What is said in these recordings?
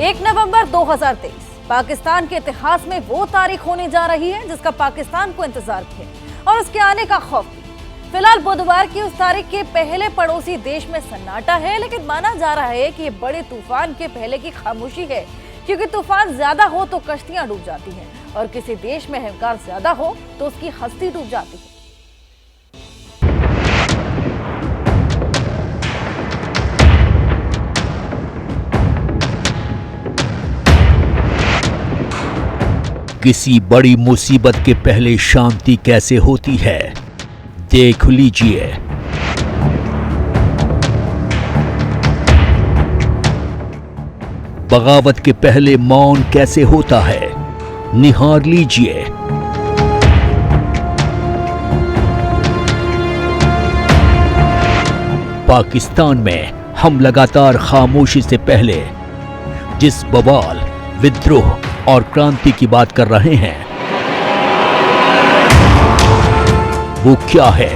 1 नवंबर 2023 पाकिस्तान के इतिहास में वो तारीख होने जा रही है जिसका पाकिस्तान को इंतजार भी है और उसके आने का खौफ भी। फिलहाल बुधवार की उस तारीख के पहले पड़ोसी देश में सन्नाटा है, लेकिन माना जा रहा है कि ये बड़े तूफान के पहले की खामोशी है, क्योंकि तूफान ज्यादा हो तो कश्तियां डूब जाती हैं और किसी देश में अहंकार ज्यादा हो तो उसकी हस्ती डूब जाती है। किसी बड़ी मुसीबत के पहले शांति कैसे होती है, देख लीजिए। बगावत के पहले मौन कैसे होता है, निहार लीजिए। पाकिस्तान में हम लगातार खामोशी से पहले जिस बवाल, विद्रोह और क्रांति की बात कर रहे हैं, वो क्या है,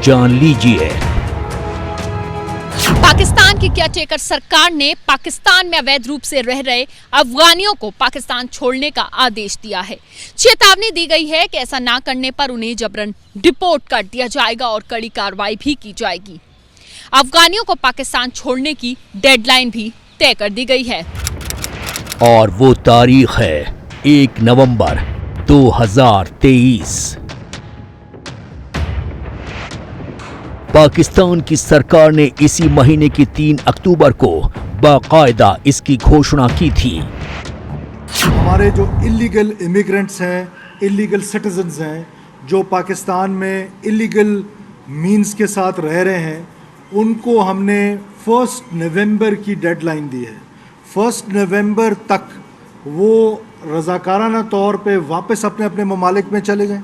जान लीजिए। पाकिस्तान की केयरटेकर सरकार ने पाकिस्तान में अवैध रूप से रह रहे अफगानियों को पाकिस्तान छोड़ने का आदेश दिया है। चेतावनी दी गई है कि ऐसा ना करने पर उन्हें जबरन डिपोर्ट कर दिया जाएगा और कड़ी कार्रवाई भी की जाएगी। अफगानियों को पाकिस्तान छोड़ने की डेडलाइन भी तय कर दी गई है और वो तारीख है 1 नवंबर 2023। पाकिस्तान की सरकार ने इसी महीने की 3 अक्टूबर को बाकायदा इसकी घोषणा की थी। हमारे जो इलीगल इमिग्रेंट्स हैं, इलीगल सिटीजन्स हैं, जो पाकिस्तान में इलीगल मीन्स के साथ रह रहे हैं, उनको हमने 1 नवंबर की डेडलाइन दी है। 1 नवंबर तक वो रज़ाकाराना तौर पे वापस अपने अपने ममालिक में चले जाएं,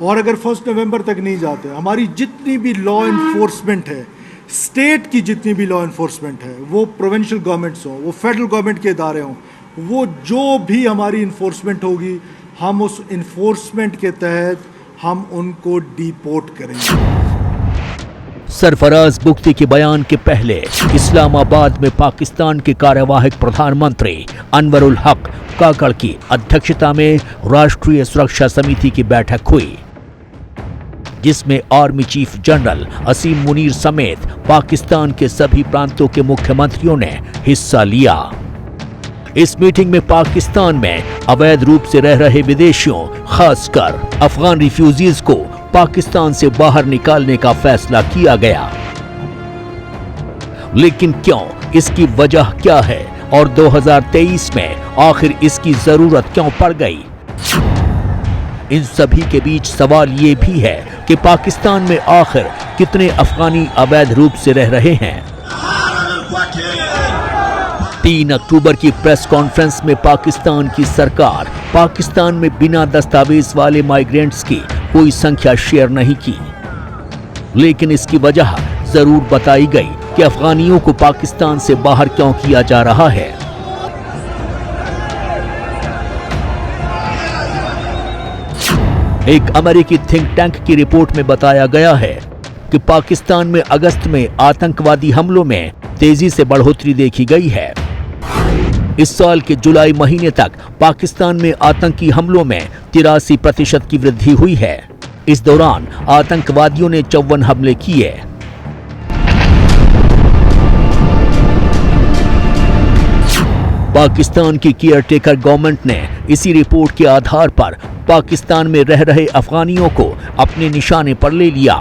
और अगर 1 नवंबर तक नहीं जाते, हमारी जितनी भी लॉ इन्फोर्समेंट है, स्टेट की जितनी भी लॉ इन्फोर्समेंट है, वो प्रोविंशियल गवर्नमेंट्स हों, वो फेडरल गवर्नमेंट के इदारे हों, वो जो भी हमारी इन्फोर्समेंट होगी, हम उस इन्फोर्समेंट के तहत हम उनको डिपोर्ट करेंगे। सरफराज बुख्ती के बयान के पहले इस्लामाबाद में पाकिस्तान के कार्यवाहक प्रधानमंत्री अनवरुल हक काकड़ की अध्यक्षता में राष्ट्रीय सुरक्षा समिति की बैठक हुई, जिसमें आर्मी चीफ जनरल असीम मुनीर समेत पाकिस्तान के सभी प्रांतों के मुख्यमंत्रियों ने हिस्सा लिया। इस मीटिंग में पाकिस्तान में अवैध रूप से रह रहे विदेशियों, खासकर अफगान रिफ्यूजीज को पाकिस्तान से बाहर निकालने का फैसला किया गया। लेकिन क्यों, इसकी वजह क्या है और 2023 में आखिर इसकी जरूरत क्यों पड़ गई? इन सभी के बीच सवाल ये भी है कि पाकिस्तान में आखिर कितने अफगानी अवैध रूप से रह रहे हैं। 3 अक्टूबर की प्रेस कॉन्फ्रेंस में पाकिस्तान की सरकार पाकिस्तान में बिना दस्तावेज वाले माइग्रेंट्स की कोई संख्या शेयर नहीं की, लेकिन इसकी वजह जरूर बताई गई कि अफगानियों को पाकिस्तान से बाहर क्यों किया जा रहा है। एक अमेरिकी थिंक टैंक की रिपोर्ट में बताया गया है कि पाकिस्तान में अगस्त में आतंकवादी हमलों में तेजी से बढ़ोतरी देखी गई है। इस साल के जुलाई महीने तक पाकिस्तान में आतंकी हमलों में 83% की वृद्धि हुई है। इस दौरान आतंकवादियों ने 54 हमले किए। पाकिस्तान की केयरटेकर गवर्नमेंट ने इसी रिपोर्ट के आधार पर पाकिस्तान में रह रहे अफगानियों को अपने निशाने पर ले लिया।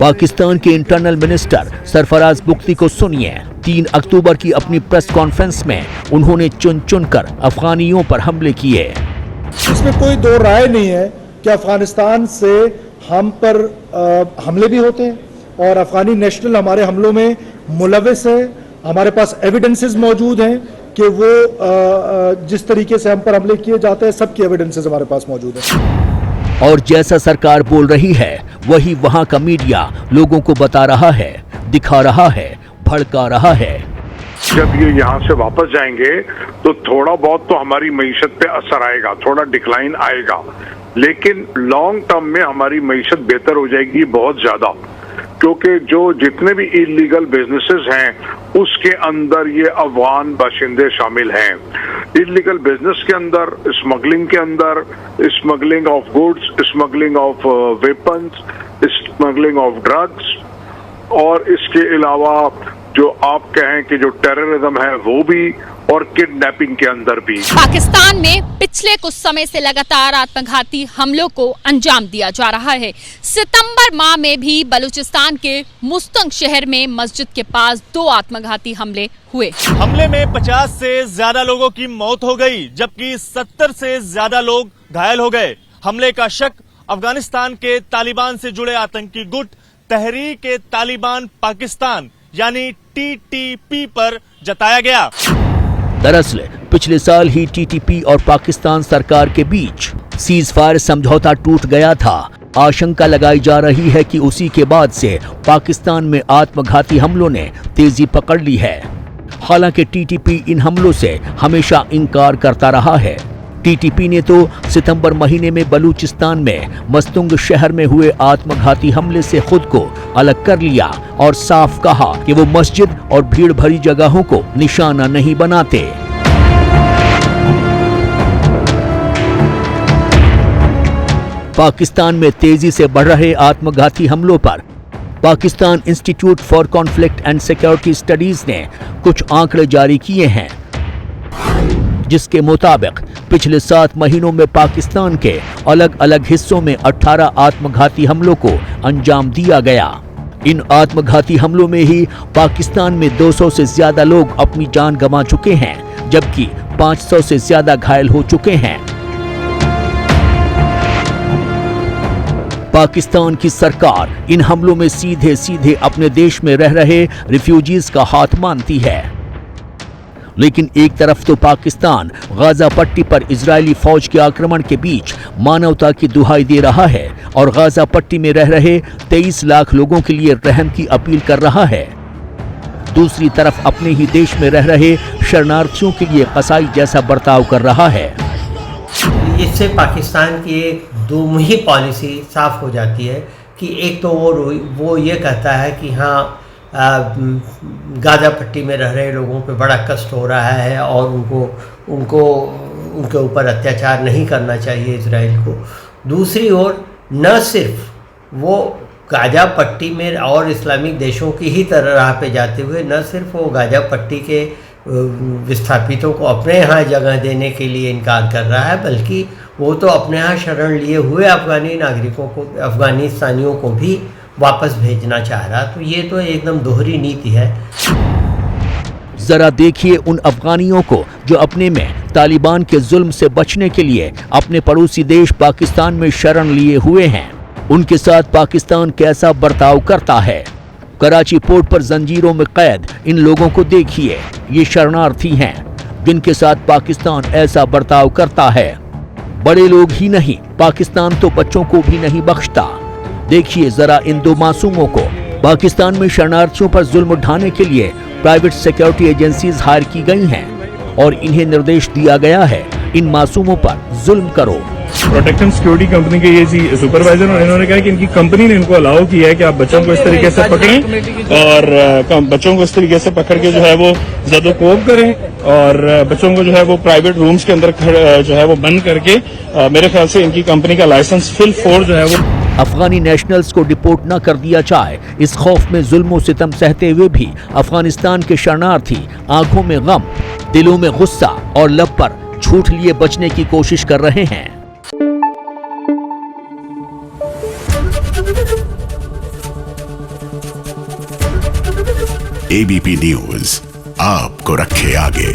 पाकिस्तान के इंटरनल मिनिस्टर सरफराज बुख्ती को सुनिए। 3 अक्टूबर की अपनी प्रेस कॉन्फ्रेंस में उन्होंने चुन चुनकर अफगानियों पर हमले किए। इसमें कोई दो राय नहीं है कि अफगानिस्तान से हम पर हमले भी होते हैं और अफगानी नेशनल हमारे हमलों में मुलविस है। हमारे पास एविडेंसेस मौजूद हैं कि वो जिस तरीके से हम पर हमले किए जाते हैं, सबकी एविडेंसेस हमारे पास मौजूद है। और जैसा सरकार बोल रही है वही वहां का मीडिया लोगों को बता रहा है, दिखा रहा है, भड़का रहा है। जब ये यहाँ से वापस जाएंगे तो थोड़ा बहुत तो हमारी मईशत पे असर आएगा, थोड़ा डिक्लाइन आएगा, लेकिन लॉन्ग टर्म में हमारी मईशत बेहतर हो जाएगी बहुत ज्यादा। क्योंकि जो जितने भी इलीगल बिजनेसेस हैं उसके अंदर ये अफगान बाशिंदे शामिल हैं। इलीगल बिजनेस के अंदर, स्मगलिंग के अंदर, smuggling of goods, smuggling of weapons, smuggling of drugs, और इसके अलावा जो आप कहें कि जो टेररिज्म है वो भी, और किडनैपिंग के अंदर भी। पाकिस्तान में पिछले कुछ समय से लगातार आत्मघाती हमलों को अंजाम दिया जा रहा है। सितंबर माह में भी बलूचिस्तान के मुस्तंग शहर में मस्जिद के पास 2 आत्मघाती हमले हुए। हमले में 50 से ज्यादा लोगों की मौत हो गई, जबकि 70 से ज्यादा लोग घायल हो गए। हमले का शक अफगानिस्तान के तालिबान से जुड़े आतंकी गुट तहरीक-ए-तालिबान पाकिस्तान यानी TTP पर जताया गया। दरअसल पिछले साल ही टीटीपी और पाकिस्तान सरकार के बीच सीज फायर समझौता टूट गया था। आशंका लगाई जा रही है कि उसी के बाद से पाकिस्तान में आत्मघाती हमलों ने तेजी पकड़ ली है। हालांकि टीटीपी इन हमलों से हमेशा इनकार करता रहा है। टीटीपी ने तो सितंबर महीने में बलूचिस्तान में मस्तुंग शहर में हुए आत्मघाती हमले से खुद को अलग कर लिया और साफ कहा कि वो मस्जिद और भीड़ भरी जगहों को निशाना नहीं बनाते। पाकिस्तान में तेजी से बढ़ रहे आत्मघाती हमलों पर Pakistan institute for conflict and security studies ने कुछ आंकड़े जारी किए हैं, जिसके मुताबिक पिछले 7 महीनों में पाकिस्तान के अलग अलग हिस्सों में 18 आत्मघाती हमलों को अंजाम दिया गया। इन आत्मघाती हमलों में ही पाकिस्तान में 200 से ज्यादा लोग अपनी जान गंवा चुके हैं, जबकि 500 से ज्यादा घायल हो चुके हैं। पाकिस्तान की सरकार इन हमलों में सीधे सीधे अपने देश में रह रहे रिफ्यूजीज का हाथ मानती है। लेकिन एक तरफ तो पाकिस्तान गाजा पट्टी पर इजरायली फौज के आक्रमण के बीच मानवता की दुहाई दे रहा है और गाजा पट्टी में रह रहे 23 लाख लोगों के लिए रहम की अपील कर रहा है। दूसरी तरफ अपने ही देश में रह रहे शरणार्थियों के लिए कसाई जैसा बर्ताव कर रहा है। इससे पाकिस्तान की एक दोमुही पॉलिसी साफ हो जाती है कि एक तो वो ये कहता है कि हाँ गाजा पट्टी में रह रहे लोगों पे बड़ा कष्ट हो रहा है और उनके ऊपर अत्याचार नहीं करना चाहिए इजराइल को। दूसरी ओर न सिर्फ वो गाजा पट्टी में और इस्लामिक देशों की ही तरह राह पे जाते हुए न सिर्फ वो गाजा पट्टी के विस्थापितों को अपने यहाँ जगह देने के लिए इनकार कर रहा है, बल्कि वो तो अपने यहाँ शरण लिए हुए अफगानी नागरिकों को, अफगानिस्तानियों को भी वापस भेजना चाह रहा। तो ये तो एकदम दोहरी नीति है। जरा देखिए उन अफगानियों को जो अपने में तालिबान के जुल्म से बचने के लिए अपने पड़ोसी देश पाकिस्तान में शरण लिए हुए हैं। उनके साथ पाकिस्तान कैसा बर्ताव करता है। कराची पोर्ट पर जंजीरों में कैद इन लोगों को देखिए। ये शरणार्थी हैं जिनके साथ पाकिस्तान ऐसा बर्ताव करता है। बड़े लोग ही नहीं, पाकिस्तान तो बच्चों को भी नहीं बख्शता। देखिए जरा इन 2 मासूमों को। पाकिस्तान में शरणार्थियों पर जुल्म उठाने के लिए प्राइवेट सिक्योरिटी एजेंसीज हायर की गई हैं और इन्हें निर्देश दिया गया है इन मासूमों पर जुल्म करो। प्रोटेक्शन सिक्योरिटी कंपनी के ये सुपरवाइजर और इन्होंने कहा कि इनकी कंपनी ने इनको अलाउ किया है कि आप बच्चों को इस तरीके से पकड़ें और बच्चों को इस तरीके से पकड़ के जो है वो ज़दोकोब करें और बच्चों को जो है वो प्राइवेट रूम्स के अंदर जो है वो बंद करके मेरे ख्याल से इनकी कंपनी का लाइसेंस फिल 4 जो है वो अफगानी नेशनल्स को डिपोर्ट न कर दिया जाए, इस खौफ में जुल्म सितम सहते हुए भी अफगानिस्तान के शरणार्थी आंखों में गम, दिलों में गुस्सा और लब पर झूठ लिए बचने की कोशिश कर रहे हैं। एबीपी न्यूज आपको रखे आगे।